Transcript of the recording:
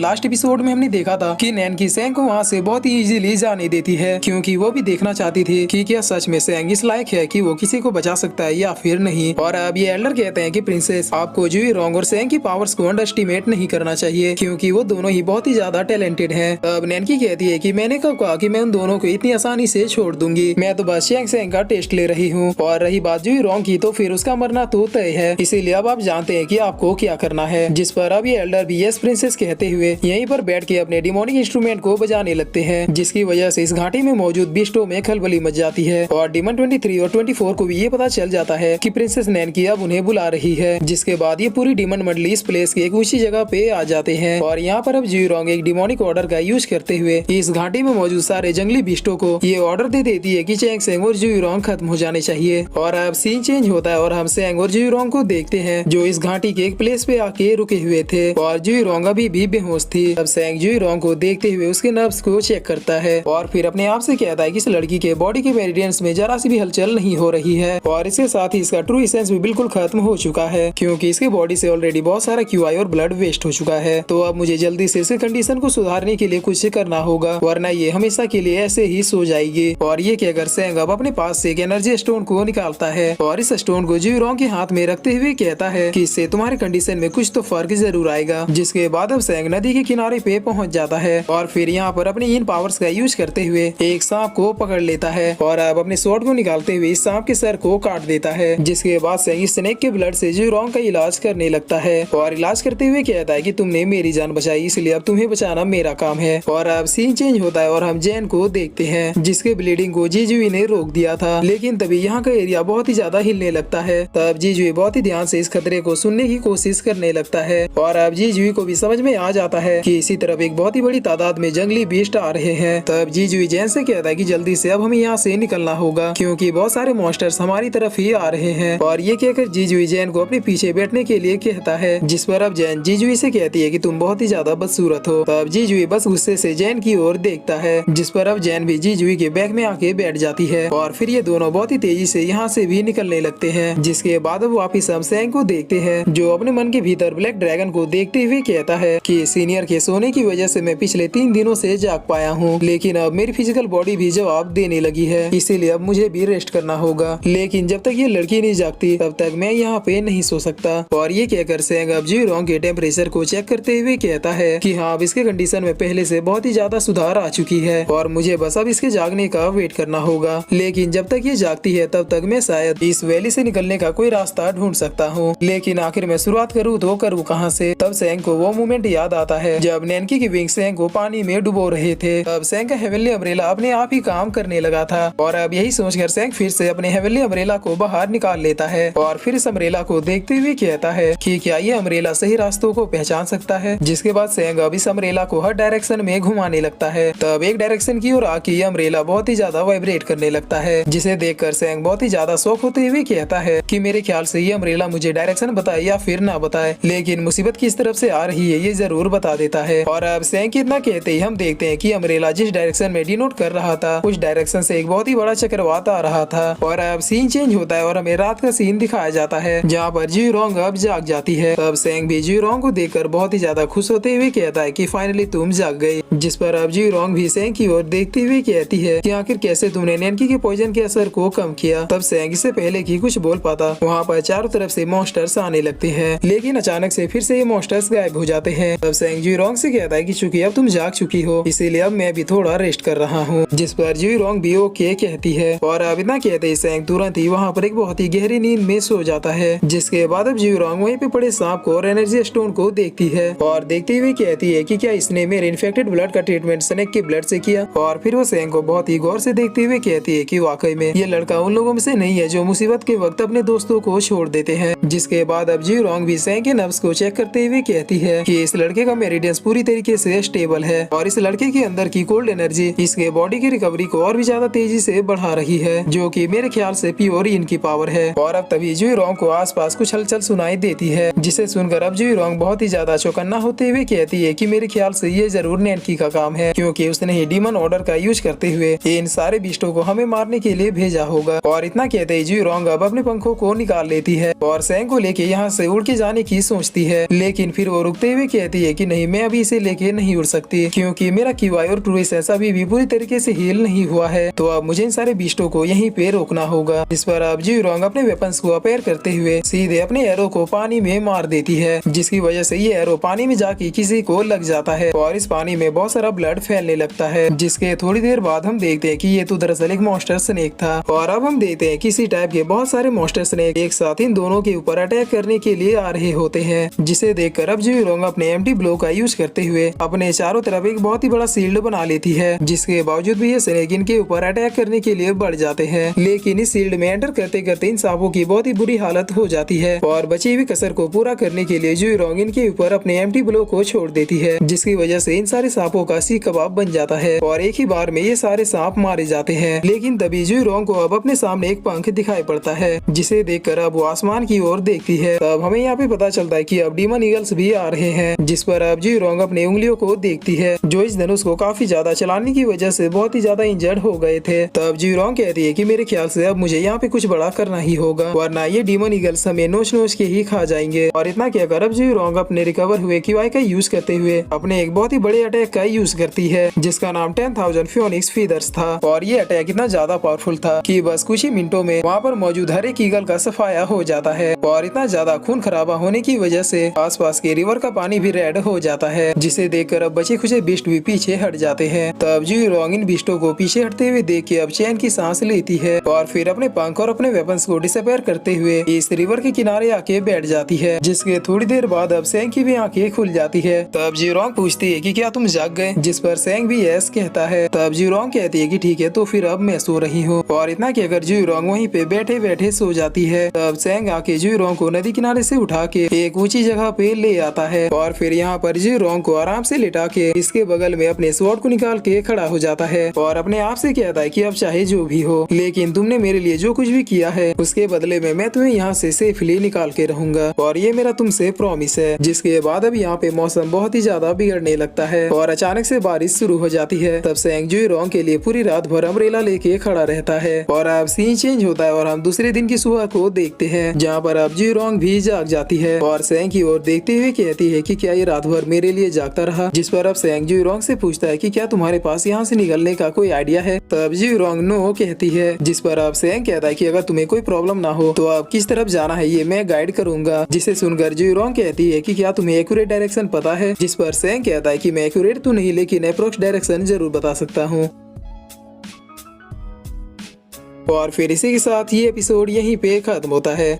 Last episode में हमने देखा था कि नैन की सेंग को वहाँ से बहुत ही इजीली जाने देती है, क्योंकि वो भी देखना चाहती थी कि क्या सच में सेंग इस लायक है कि वो किसी को बचा सकता है या फिर नहीं। और अब ये एल्डर कहते हैं कि प्रिंसेस, आपको जुई रोंग और सेंग की पावर्स को अंडर एस्टिमेट नहीं करना चाहिए, क्योंकि वो दोनों ही बहुत ही ज्यादा टैलेंटेड हैं। अब नैन की कहती है कि मैंने कब कहा कि मैं उन दोनों को इतनी आसानी से छोड़ दूंगी, मैं तो बस चैंग सेंग का टेस्ट ले रही हूँ। और रही बात जुई रोंग की, तो फिर उसका मरना तो तय है, इसीलिए अब आप जानते हैं कि आपको क्या करना है। जिस पर अब ये एल्डर भी यस प्रिंसेस कहते हुए यहीं पर बैठ के अपने डिमोनिक इंस्ट्रूमेंट को बजाने लगते हैं, जिसकी वजह से इस घाटी में मौजूद बिस्टों में खलबली मच जाती है। और डिमन 23 और 24 को भी ये पता चल जाता है कि प्रिंसेस नैन की अब उन्हें बुला रही है। जिसके बाद ये पूरी डिमन मंडली इस प्लेस की एक ऊंची जगह पे आ जाते हैं। और यहाँ पर अब जुई रोंग एक डिमोनिक ऑर्डर का यूज करते हुए इस घाटी में मौजूद सारे जंगली बिस्टों को ये ऑर्डर दे देती है कि चैंग सेंग और जुई रोंग खत्म हो जाने चाहिए। और अब सीन चेंज होता है और हम सेंग और जुई रोंग को देखते हैं, जो इस घाटी के एक प्लेस पे आके रुके हुए थे। और जुई रोंग अभी भी बेहोश थी। अब सेंग जुई रोंग को देखते हुए उसके नर्व्स को चेक करता है और फिर अपने आप से कहता है कि इस लड़की के बॉडी के मेरिडियंस में जरा सी भी हलचल नहीं हो रही है, और इसके साथ ही इसका ट्रू एसेंस भी बिल्कुल खत्म हो चुका है, क्योंकि इसके बॉडी से ऑलरेडी बहुत सारा क्यूआई और ब्लड वेस्ट हो चुका है। तो अब मुझे जल्दी से इसके कंडीशन को सुधारने के लिए कुछ करना होगा, वरना ये हमेशा के लिए ऐसे ही सो जाएगी। और ये कहकर सेंग अब अपने पास से एक एनर्जी स्टोन को निकालता है और इस स्टोन को जुई रोंग के हाथ में रखते हुए कहता है कि इससे तुम्हारे कंडीशन में कुछ तो फर्क जरूर आएगा। जिसके बाद अब सेंग नदी के किनारे पे पहुंच जाता है और फिर यहाँ पर अपने इन पावर्स का यूज करते हुए एक सांप को पकड़ लेता है और अब अपने स्वॉर्ड को निकालते हुए इस सांप के सर को काट देता है। जिसके बाद सेंग इस स्नेक के ब्लड से जुई रोंग का इलाज करने लगता है और इलाज करते हुए कहता है कि तुमने मेरी जान बचाई, इसलिए अब तुम्हें बचाना मेरा काम है। और अब सीन चेंज होता है और हम जैन को देखते हैं, जिसके ब्लीडिंग को जीजुई ने रोक दिया था, लेकिन तभी यहाँ का एरिया बहुत ही ज्यादा हिलने लगता है। तब जीजुई बहुत ही ध्यान से इस खतरे को सुनने की कोशिश करने लगता है और अब जीजुई को भी समझ में आ जाता है कि इसी तरफ एक बहुत ही बड़ी तादाद में जंगली बीस्ट आ रहे हैं। तब जीजुई जैन से कहता है कि जल्दी से अब हमें यहाँ से निकलना होगा, क्योंकि बहुत सारे मॉन्स्टर्स हमारी तरफ ही आ रहे हैं। और ये कहकर जीजुई जैन को अपने पीछे बैठने के लिए कहता है, जिस पर अब जैन जीजुई से कहती है कि तुम बहुत ही ज्यादा बदसूरत हो। तब जीजुई बस गुस्से से जैन की ओर देखता है, जिस पर अब जैन भी जीजुई के बैग में आके बैठ जाती है और फिर ये दोनों बहुत ही तेजी से यहाँ से भी निकलने लगते हैं। जिसके बाद अब वापिस हम सेंग को देखते हैं, जो अपने मन के भीतर ब्लैक ड्रैगन को देखते हुए कहता है कि सीनियर के सोने की वजह से मैं पिछले 3 दिनों से जाग पाया हूँ, लेकिन अब मेरी फिजिकल बॉडी भी जवाब देने लगी है, इसीलिए अब मुझे भी रेस्ट करना होगा। लेकिन जब तक ये लड़की नहीं जागती तब तक मैं यहाँ पे नहीं सो सकता। और ये कहकर सेंग अब जुई रोंग के टेम्परेचर को चेक करते हुए कहता है कि हाँ, अब इसके कंडीशन में पहले से बहुत ही ज्यादा सुधार आ चुकी है और मुझे बस अब इसके जागने का वेट करना होगा। लेकिन जब तक ये जागती है तब तक मैं शायद इस वैली से निकलने का कोई रास्ता ढूंढ सकता हूँ, लेकिन आखिर मैं शुरुआत करूँ तो करूँ कहाँ से। तब सेंग को वो मोमेंट याद आता है जब नैनकी की विंग सेंग को पानी में डुबो रहे थे। तब सेंग का हेवनली अम्ब्रेला अपने आप ही काम करने लगा था और अब यही सोचकर सेंग फिर से अपने हेवनली अम्ब्रेला को बाहर निकाल लेता है और फिर इस अम्ब्रेला को देखते हुए कहता है कि क्या ये अम्ब्रेला सही रास्तों को पहचान सकता है। जिसके बाद सेंग अब इस अम्ब्रेला को हर डायरेक्शन में घुमाने लगता है। तब एक डायरेक्शन की ओर आके ये अम्ब्रेला बहुत ही ज्यादा वाइब्रेट करने लगता है, जिसे देखकर सेंग बहुत ही ज्यादा शौक होते हुए कहता है कि मेरे ख्याल से ये अम्ब्रेला मुझे डायरेक्शन बताए या फिर ना बताए, लेकिन मुसीबत किस तरफ से आ रही है ये जरूर बता देता है। और अब सेंग की इतना कहते ही हम देखते हैं कि अम्ब्रेला जिस डायरेक्शन में डिनोट कर रहा था उस डायरेक्शन से एक बहुत ही बड़ा चक्रवात आ रहा था। और अब सीन चेंज होता है और हमें रात का सीन दिखाया जाता है, जहाँ पर जुई रोंग अब जाग जाती है। तब सेंग भी जुई रोंग को देखकर बहुत ही ज्यादा खुश होते हुए कहता है कि फाइनली तुम जाग गई। जिस पर अब जुई रोंग भी सेंग की ओर देखते हुए कहती है कि आखिर कैसे तुमने नैनकी के पॉइजन के असर को कम किया। तब सेंग इससे पहले कि कुछ बोल पाता, वहाँ पर चारों तरफ से मॉन्स्टर्स आने लगते हैं, लेकिन अचानक से फिर से ये मॉन्स्टर्स गायब हो जाते हैं। तब सेंग जुई रोंग से कहता है कि चूंकि अब तुम जाग चुकी हो इसीलिए अब मैं भी थोड़ा रेस्ट कर रहा हूँ। जिस पर जुई रोंग भी ओके कहती है और अब इतना कहते ही सेंग तुरंत ही वहाँ पर एक बहुत ही गहरी नींद में सो जाता है। जिसके बाद अब जुई रोंग वहीं पे पड़े सांप को और एनर्जी स्टोन को देखती है और देखते हुए कहती है कि क्या इसने मेरे इन्फेक्टेड ब्लड का ट्रीटमेंट स्नेक के ब्लड से किया। और फिर वो सेंग को बहुत ही गौर से देखते हुए कहती है कि वाकई में ये लड़का उन लोगों में से नहीं है जो मुसीबत के वक्त अपने दोस्तों को छोड़ देते हैं। जिसके बाद अब जुई रोंग भी सेंग के नर्व्स को चेक करते हुए कहती है कि इस लड़के का मेरिडियंस पूरी तरीके से स्टेबल है और इस लड़के के अंदर की कोल्ड एनर्जी इसके बॉडी की रिकवरी को और भी ज्यादा तेजी से बढ़ा रही है, जो कि मेरे ख्याल से प्योर इनकी पावर है। और अब तभी जुई रोंग को आसपास कुछ हलचल सुनाई देती है, जिसे सुनकर अब जुई रोंग बहुत ही ज्यादा चौकन्ना होते हुए कहती है कि मेरे ख्याल से ये जरूर नैनकी का काम है, क्योंकि उसने ही डीमन ऑर्डर का यूज करते हुए इन सारे बिस्टों को हमें मारने के लिए भेजा होगा। और इतना कहते ही जुई रोंग अब अपने पंखों को निकाल लेती है और सेंग को लेके यहाँ से उड़ के जाने की सोचती है, लेकिन फिर वो रुकते हुए कहती है कि नहीं, मैं अभी इसे लेके नहीं उड़ सकती क्योंकि मेरा कीवाई और ट्रूसेस अभी भी पूरी तरीके से हील नहीं हुआ है। तो अब मुझे इन सारे बीस्टों को यहीं पे रोकना होगा। इस पर अब ज्यूरोंग अपने वेपन्स को अपेयर करते हुए सीधे अपने एरो को पानी में मार देती है, जिसकी वजह से ये एरो पानी में जाके किसी को लग जाता है और इस पानी में बहुत सारा ब्लड फैलने लगता है। जिसके थोड़ी देर बाद हम देखते हैं कि ये तो दरअसल एक मॉन्स्टर स्नेक था। और अब हम देखते हैं किसी टाइप के बहुत सारे मॉन्स्टर स्नेक एक साथ इन दोनों के ऊपर अटैक करने के लिए आ रहे होते हैं, जिसे देखकर अब ज्यूरोंग अपने एम्प्टी ब्लो का यूज करते हुए अपने चारों तरफ एक बहुत ही बड़ा शील्ड बना लेती है। जिसके बावजूद भी ये स्नेक इनके ऊपर अटैक करने के लिए बढ़ जाते हैं, लेकिन इस शील्ड में एंटर करते करते इन सांपों की बहुत ही बुरी हालत हो जाती है और बची हुई कसर को पूरा करने के लिए ज्यूरोंग इनके ऊपर अपने एम्प्टी ब्लो को छोड़ देती है, जिसकी वजह से इन सारे सांपों का सीख कबाब बन जाता है और एक ही बार में ये सारे सांप मारे जाते हैं। लेकिन तभी ज्यूरोंग को अब अपने सामने एक पंख दिखाई पड़ता है, जिसे देखकर अब वो आसमान की ओर देखती है। तब हमें यहाँ पे पता चलता है कि अब डीमन ईगल्स भी आ रहे हैं, जिस पर अब ज्यूरोंग अपने उंगलियों को देखती है, जो इस धनुष को काफी ज्यादा चलाने की वजह से बहुत ही ज्यादा इंजर्ड हो गए थे। तब ज्यूरोंग कहती है कि मेरे ख्याल से अब मुझे यहाँ पे कुछ बड़ा करना ही होगा, वरना ये डीमन ईगल्स हमें नोच नोच के ही खा जाएंगे। और इतना क्या कर अब ज्यूरोंग अपने रिकवर हुए कीवाई का यूज करते हुए अपने एक बहुत ही बड़े अटैक का यूज करती है, जिसका नाम 10,000 फियोनिक्स फीदर्स था। और ये अटैक इतना ज्यादा पावरफुल था कि बस कुछ ही मिनटों में वहाँ पर मौजूद हर एक ईगल का सफाया हो जाता है और इतना ज्यादा खून खराबा होने की वजह से आसपास के रिवर का पानी भी रेड हो जाता है, जिसे देखकर अब बचे खुचे बीस्ट भी पीछे हट जाते हैं। तब ज्यूरोंग इन बीस्टों को पीछे हटते हुए देख के अब चैन की सांस लेती है और फिर अपने पंख और अपने वेपन्स को डिसअपेयर करते हुए इस रिवर के किनारे आके बैठ जाती है, जिसके थोड़ी देर बाद अब सेंग की भी आंखें खुल जाती है। तब ज्यूरोंग पूछती है कि क्या तुम जाग गए, जिस पर सेंग भी यस कहता है। तब ज्यूरोंग कहती है कि ठीक है, तो फिर अब मैं सो रही हूँ। और इतना कि अगर ज्यूरोंग वहीं पे बैठे बैठे सो जाती है, तब सेंग आके ज्यूरोंग को नदी किनारे से उठा के एक ऊंची जगह पे ले आता है और फिर यहाँ पर ज्यूरोंग को आराम से लिटा के इसके बगल में अपने स्वॉर्ड को निकाल के खड़ा हो जाता है और अपने आप से कहता है कि अब चाहे जो भी हो, लेकिन तुमने मेरे लिए जो कुछ भी किया है उसके बदले में मैं तुम्हें यहाँ से सेफली निकाल के रहूंगा और ये मेरा तुमसे प्रॉमिस है। जिसके बाद अब यहाँ पे मौसम बहुत ही ज्यादा बिगड़ने लगता है और अचानक से बारिश शुरू हो जाती है। तब सेंग ज्यूरोंग के लिए पूरी रात भर अम्ब्रेला लेके खड़ा रहता है और अब सीन चेंज होता है और हम दूसरे दिन की सुबह को देखते हैं, जहाँ पर अब ज्यूरोंग भी जाग जाती है और सेंग की ओर देखते हुए कहती है कि क्या ये रात भर मेरे लिए जागता रहा। जिस पर अब सेंग ज्यूरोंग से पूछता है कि क्या तुम्हारे पास यहाँ से निकलने का कोई आइडिया है। तब ज्यूरोंग नो कहती है, जिस पर अब सेंग कहता है कि अगर तुम्हें कोई प्रॉब्लम ना हो तो अब किस तरफ जाना है ये मैं गाइड करूंगा। जिसे सुनकर ज्यूरोंग कहती है कि क्या तुम्हें एक्यूरेट डायरेक्शन पता है। जिस पर सेंग कहता है कि मैं एक्यूरेट तो नहीं, लेकिन अप्रोक्स डायरेक्शन जरूर बता सकता हूँ। और फिर इसी के साथ ये एपिसोड यहीं पे खत्म होता है।